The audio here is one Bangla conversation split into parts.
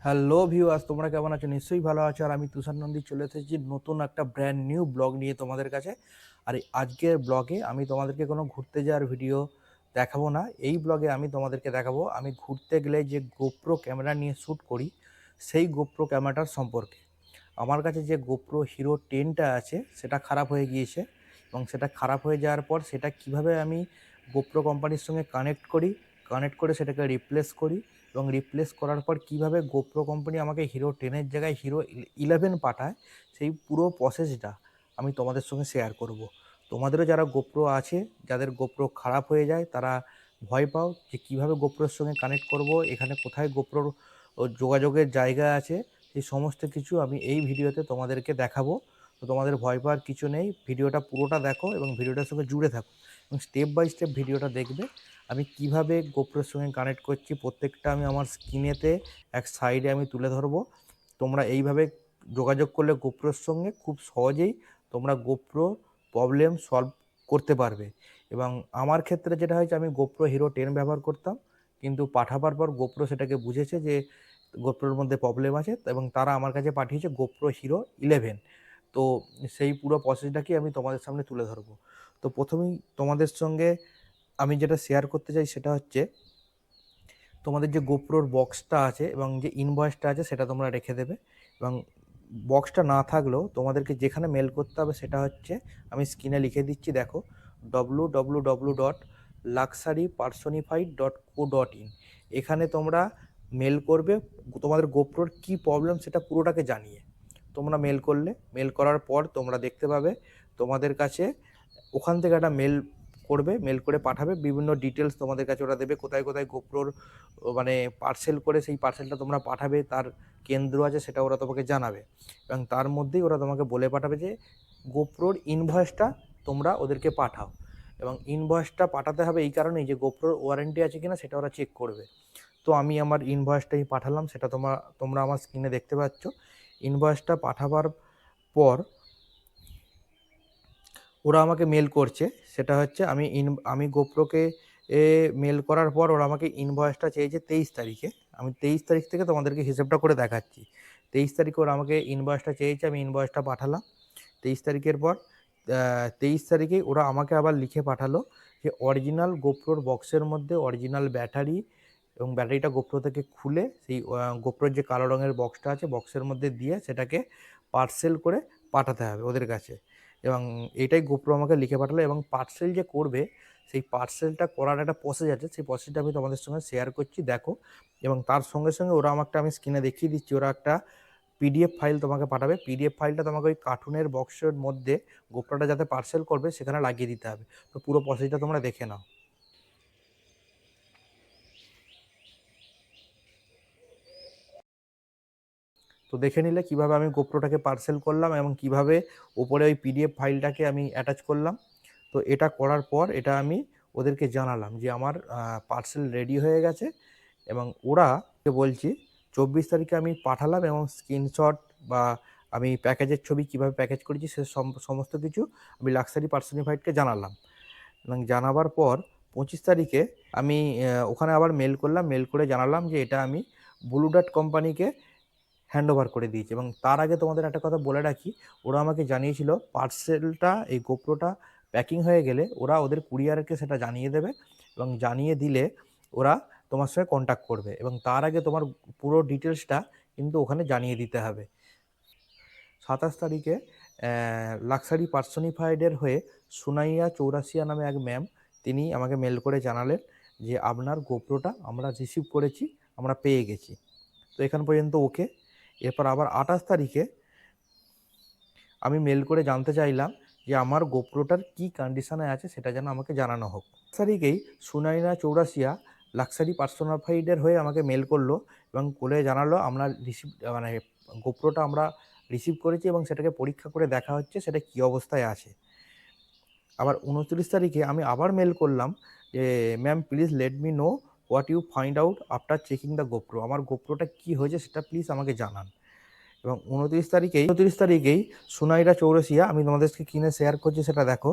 হ্যালো ভিউয়ার্স, তোমরা কেমন আছো? নিশ্চয়ই ভালো আছো। আর আমি তুষার নন্দী চলে এসেছি নতুন একটা ব্র্যান্ড নিউ ব্লগ নিয়ে তোমাদের কাছে। আর এই আজকের ব্লগে আমি তোমাদেরকে কোনো ঘুরতে যাওয়ার ভিডিও দেখাবো না। এই ব্লগে আমি তোমাদেরকে দেখাবো আমি ঘুরতে গেলে যে গোপ্রো ক্যামেরা নিয়ে শ্যুট করি, সেই গোপ্রো ক্যামেরাটার সম্পর্কে। আমার কাছে যে গোপ্রো হিরো 10টা আছে সেটা খারাপ হয়ে গিয়েছে, এবং সেটা খারাপ হয়ে যাওয়ার পর সেটা কিভাবে আমি গোপ্রো কোম্পানির সঙ্গে কানেক্ট করে সেটাকে রিপ্লেস করি, এবং রিপ্লেস করার পর কিভাবে গোপ্রো কোম্পানি আমাকে হিরো 10-এর জায়গায় হিরো 11 পাঠায়, সেই পুরো প্রসেসটা আমি তোমাদের সঙ্গে শেয়ার করব। তোমাদেরও যারা গোপ্রো আছে, যাদের গোপ্রো খারাপ হয়ে যায়, তারা ভয় পাও যে কীভাবে গোপ্রোর সঙ্গে কানেক্ট করব, এখানে কোথায় গোপ্রোর যোগাযোগের জায়গা আছে, সেই সমস্ত কিছু আমি এই ভিডিওতে তোমাদেরকে দেখাবো। তো তোমাদের ভয় পাওয়ার কিছু নেই, ভিডিওটা পুরোটা দেখো এবং ভিডিওটার সঙ্গে জুড়ে থাকো, এবং স্টেপ বাই স্টেপ ভিডিওটা দেখবে। আমি কিভাবে গোপ্রোর সঙ্গে কানেক্ট করছি প্রত্যেকটা আমি আমার স্ক্রিনেতে এক সাইডে আমি তুলে ধরবো। তোমরা এইভাবে যোগাযোগ করলে গোপ্রোর সঙ্গে খুব সহজেই তোমরা গোপ্রো প্রবলেম সলভ করতে পারবে। এবং আমার ক্ষেত্রে যেটা হয়েছে, আমি গোপ্রো হিরো 10 ব্যবহার করতাম, কিন্তু পাঠাবার পর গোপ্রো সেটাকে বুঝেছে যে গোপ্রোর মধ্যে প্রবলেম আছে, এবং তারা আমার কাছে পাঠিয়েছে গোপ্রো হিরো 11। তো সেই পুরো প্রসেসটাকে আমি তোমাদের সামনে তুলে ধরবো। তো প্রথমেই তোমাদের সঙ্গে আমি যেটা শেয়ার করতে চাই সেটা হচ্ছে, তোমাদের যে গোপ্রোর বক্সটা আছে এবং যে ইনভয়েসটা আছে সেটা তোমরা রেখে দেবে। এবং বক্সটা না থাকলেও তোমাদেরকে যেখানে মেল করতে হবে সেটা হচ্ছে, আমি স্ক্রিনে লিখে দিচ্ছি, দেখো, www.luxurypersonified.co.in। এখানে তোমরা মেল করবে তোমাদের গোপ্রোর কী প্রবলেম সেটা পুরোটাকে জানিয়ে। তোমরা মেল করলে, মেল করার পর তোমরা দেখতে পাবে তোমাদের কাছে ওখান থেকে একটা মেল করবে, মেল করে পাঠাবে, বিভিন্ন ডিটেলস তোমাদের কাছে ওরা দেবে, কোথায় কোথায় গোপ্রোর মানে পার্সেল করে সেই পার্সেলটা তোমরা পাঠাবে, তার কেন্দ্র আছে সেটা ওরা তোমাকে জানাবে। এবং তার মধ্যেই ওরা তোমাকে বলে পাঠাবে যে গোপ্রোর ইনভয়েসটা তোমরা ওদেরকে পাঠাও। এবং ইনভয়েসটা পাঠাতে হবে এই কারণেই যে গোপ্রোর ওয়ারেন্টি আছে কিনা সেটা ওরা চেক করবে। তো আমি আমার ইনভয়েসটাই পাঠালাম, সেটা তোমরা আমার স্ক্রিনে দেখতে পাচ্ছ। ইনভয়েসটা পাঠাবার পর ওরা আমাকে মেল করছে, সেটা হচ্ছে আমি গোপ্রোকে মেল করার পর ওরা আমাকে ইনভয়েসটা চেয়েছে 23 তারিখে। আমি 23 তারিখ থেকে তোমাদেরকে হিসেবটা করে দেখাচ্ছি। 23 তারিখে ওরা আমাকে ইনভয়েসটা চেয়েছে, আমি ইনভয়েসটা পাঠালাম। 23 তারিখের পর 23 তারিখেই ওরা আমাকে আবার লিখে পাঠালো যে অরিজিনাল গোপ্রোর বক্সের মধ্যে অরিজিনাল ব্যাটারি, এবং ব্যাটারিটা গোপ্রো থেকে খুলে সেই গোপ্রোর যে কালো রঙের বক্সটা আছে বক্সের মধ্যে দিয়ে সেটাকে পার্সেল করে পাঠাতে হবে ওদের কাছে। এবং এটাই গোপ্রো আমাকে লিখে পাঠালো। এবং পার্সেল যে করবে, সেই পার্সেলটা করার একটা প্রসেস আছে, সেই প্রসেসটা আমি তোমাদের সঙ্গে শেয়ার করছি, দেখো। এবং তার সঙ্গে সঙ্গে ওরা আমাকে, আমি স্ক্রিনে দেখিয়ে দিচ্ছি, ওরা একটা পিডিএফ ফাইল তোমাকে পাঠাবে। পিডিএফ ফাইলটা তোমাকে ওই কার্টুনের বক্সের মধ্যে গোপ্রোটা যাতে পার্সেল করবে সেখানে লাগিয়ে দিতে হবে। তো পুরো প্রসেসটা তোমরা দেখে নাও। তো দেখে নিলে কিভাবে আমি গোপ্রোটাকে পার্সেল করলাম এবং কিভাবে ওপরে ওই পিডিএফ ফাইলটাকে আমি অ্যাটাচ করলাম। তো এটা করার পর এটা আমি ওদেরকে জানালাম যে আমার পার্সেল রেডি হয়ে গেছে। এবং ওরা বলছি 24 তারিখে আমি পাঠালাম, এবং স্ক্রিনশট বা আমি প্যাকেজের ছবি কিভাবে প্যাকেজ করেছি সে সমস্ত কিছু আমি লাক্সারি পার্সোনিফাইডকে জানালাম। এবং জানাবার পর 25 তারিখে আমি ওখানে আবার মেল করলাম, মেল করে জানালাম যে এটা আমি ব্লু ডার্ট কোম্পানিকে হ্যান্ড ওভার করে দিয়েছি। এবং তার আগে তোমাদের একটা কথা বলে রাখি, ওরা আমাকে জানিয়েছিল পার্সেলটা, এই গোপ্রোটা প্যাকিং হয়ে গেলে ওরা ওদের কুরিয়ারকে সেটা জানিয়ে দেবে, এবং জানিয়ে দিলে ওরা তোমার সঙ্গে কন্ট্যাক্ট করবে। এবং তার আগে তোমার পুরো ডিটেলসটা কিন্তু ওখানে জানিয়ে দিতে হবে। 27 তারিখে লাক্সারি পার্সোনিফাইডের হয়ে সুনাইয়া চৌরাসিয়া নামে এক ম্যাম, তিনি আমাকে মেল করে জানালেন যে আপনার গোপ্রোটা আমরা রিসিভ করেছি, আমরা পেয়ে গেছি। তো এখান পর্যন্ত ওকে। এরপর আবার 28 তারিখে আমি মেল করে জানতে চাইলাম যে আমার গোপ্রোটার কী কন্ডিশনে আছে সেটা যেন আমাকে জানানো হোক। তারিখেই সুনাইনা চৌরাসিয়া লাক্সারি পার্সোনাফাইডের হয়ে আমাকে মেল করলো এবং করে জানালো আমরা মানে গোপ্রোটা আমরা রিসিভ করেছি এবং সেটাকে পরীক্ষা করে দেখা হচ্ছে সেটা কী অবস্থায় আছে। আবার 29 তারিখে আমি আবার মেল করলাম যে ma'am please let me know what you find out after checking the GoPro. আমার গোপ্রোটা কী হয়েছে সেটা প্লিজ আমাকে জানান। এবং 29 তারিখেই সুনাইরা চৌরাসিয়া আমি তোমাদেরকে কিনে শেয়ার করছি, সেটা দেখো।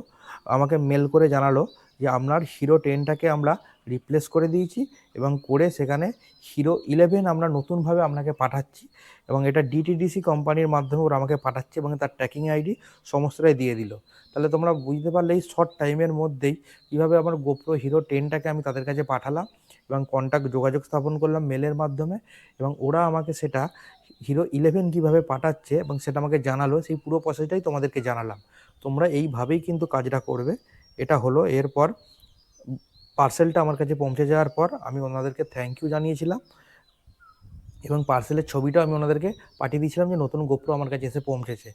আমাকে মেল করে জানালো যে আপনার হিরো 10টাকে আমরা রিপ্লেস করে দিয়েছি এবং করে সেখানে হিরো 11 আমরা নতুনভাবে আপনাকে পাঠাচ্ছি, এবং এটা ডিটিডিসি কোম্পানির মাধ্যমে ওরা আমাকে পাঠাচ্ছে এবং তার ট্র্যাকিং আইডি সমস্তটাই দিয়ে দিল। তাহলে তোমরা বুঝতে পারলে এই শর্ট টাইমের মধ্যেই কীভাবে আমার গোপ্রো হিরো 10টাকে আমি তাদের কাছে পাঠালাম এবং যোগাযোগ স্থাপন করলাম মেলের মাধ্যমে, এবং ওরা আমাকে সেটা হিরো 11 কীভাবে পাঠাচ্ছে এবং সেটা আমাকে জানালো। সেই পুরো প্রসেসটাই তোমাদেরকে জানালাম। তোমরা এইভাবেই কিন্তু কাজটা করবে। এটা হলো। এরপর পার্সেলটা আমার কাছে পৌঁছে যাওয়ার পর আমি ওনাদেরকে থ্যাংক ইউ জানিয়েছিলাম এবং পার্সেলের ছবিটাও আমি ওনাদেরকে পাঠিয়ে দিয়েছিলাম যে নতুন গোপ্রো আমার কাছে এসে পৌঁছেছে।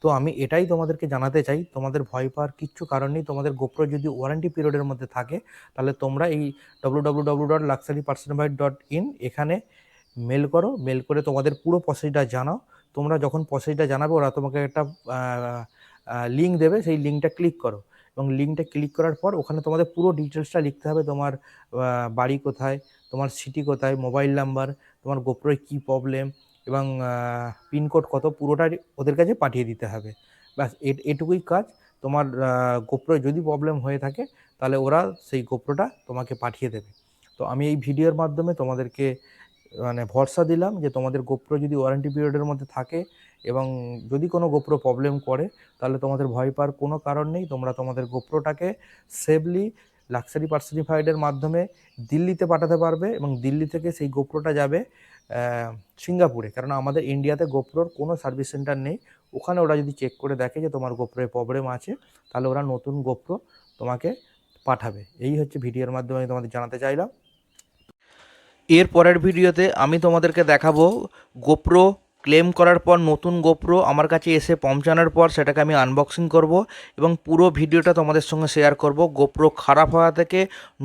তো আমি এটাই তোমাদেরকে জানাতে চাই, তোমাদের ভয় পাওয়ার কিচ্ছু কারণ নেই। তোমাদের গোপ্রো যদি ওয়ারেন্টি পিরিয়ডের মধ্যে থাকে, তাহলে তোমরা এই www.luxurypersonbyte.in এখানে মেল করো। মেল করে তোমাদের পুরো প্রসেসটা জানাও। তোমরা যখন প্রসেসটা জানাবে, ওরা তোমাকে একটা লিঙ্ক দেবে, সেই লিঙ্কটা ক্লিক করো এবং লিঙ্কটা ক্লিক করার পর ওখানে তোমাদের পুরো ডিটেলসটা লিখতে হবে। তোমার বাড়ি কোথায়, তোমার সিটি কোথায়, মোবাইল নাম্বার, তোমার গোপ্রোয় কী প্রবলেম এবং পিনকোড কত, পুরোটাই ওদের কাছে পাঠিয়ে দিতে হবে। ব্যাস এটুকুই কাজ। তোমার গোপ্রোয় যদি প্রবলেম হয়ে থাকে, তাহলে ওরা সেই গোপ্রোটা তোমাকে পাঠিয়ে দেবে। তো আমি এই ভিডিওর মাধ্যমে তোমাদেরকে ভরসা দিলাম যে তোমাদের গোপ্রো যদি ওয়ারেন্টি পিরিয়ডের মধ্যে থাকে এবং যদি কোনো গোপ্রো প্রবলেম করে, তাহলে তোমাদের ভয় পাওয়ার কোনো কারণ নেই। তোমরা তোমাদের গোপ্রোটাকে সেফলি লাক্সারি পার্সনিফাইডের মাধ্যমে দিল্লিতে পাঠাতে পারবে এবং দিল্লি থেকে সেই গোপ্রোটা যাবে সিঙ্গাপুরে। কারণ আমাদের ইন্ডিয়াতে গোপ্রোর কোনো সার্ভিস সেন্টার নেই। ওখানে ওরা যদি চেক করে দেখে যে তোমার গোপ্রোয় প্রবলেম আছে, তাহলে ওরা নতুন গোপ্রো তোমাকে পাঠাবে। এই হচ্ছে ভিডিওর মাধ্যমে আমি তোমাদের জানাতে চাইলাম। এর পরের ভিডিওতে আমি তোমাদেরকে দেখাবো গোপ্রো ক্লেম করার পর নতুন গোপ্রো আমার কাছে এসে পৌঁছানোর পর সেটাকে আমি আনবক্সিং করব এবং পুরো ভিডিওটা তোমাদের সঙ্গে শেয়ার করব। গোপ্রো খারাপ হওয়া থেকে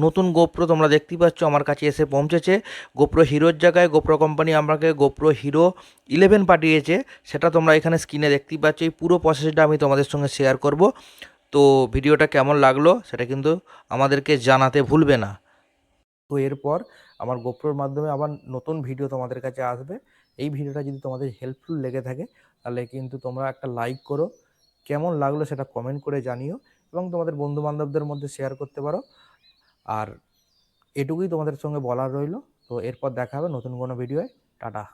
নতুন গোপ্রো তোমরা দেখতেই পাচ্ছ আমার কাছে এসে পৌঁছেছে। গোপ্রো হিরোর জায়গায় গোপ্রো কোম্পানি আমাকে গোপ্রো হিরো 11 পাঠিয়েছে, সেটা তোমরা এখানে স্ক্রিনে দেখতেই পাচ্ছ। এই পুরো প্রসেসটা আমি তোমাদের সঙ্গে শেয়ার করব। তো ভিডিওটা কেমন লাগলো সেটা কিন্তু আমাদেরকে জানাতে ভুলবে না। তো এরপর আমার গোপ্রোর মাধ্যমে আবার নতুন ভিডিও তোমাদের কাছে আসবে। এই ভিডিওটা যদি তোমাদের হেল্পফুল লেগে থাকে, তাহলে কিন্তু তোমরা একটা লাইক করো, কেমন লাগলো সেটা কমেন্ট করে জানিও এবং তোমাদের বন্ধুবান্ধবদের মধ্যে শেয়ার করতে পারো। আর এটুকুই তোমাদের সঙ্গে বলার রইলো। তো এরপর দেখা হবে নতুন কোনো ভিডিওয়। টাটা।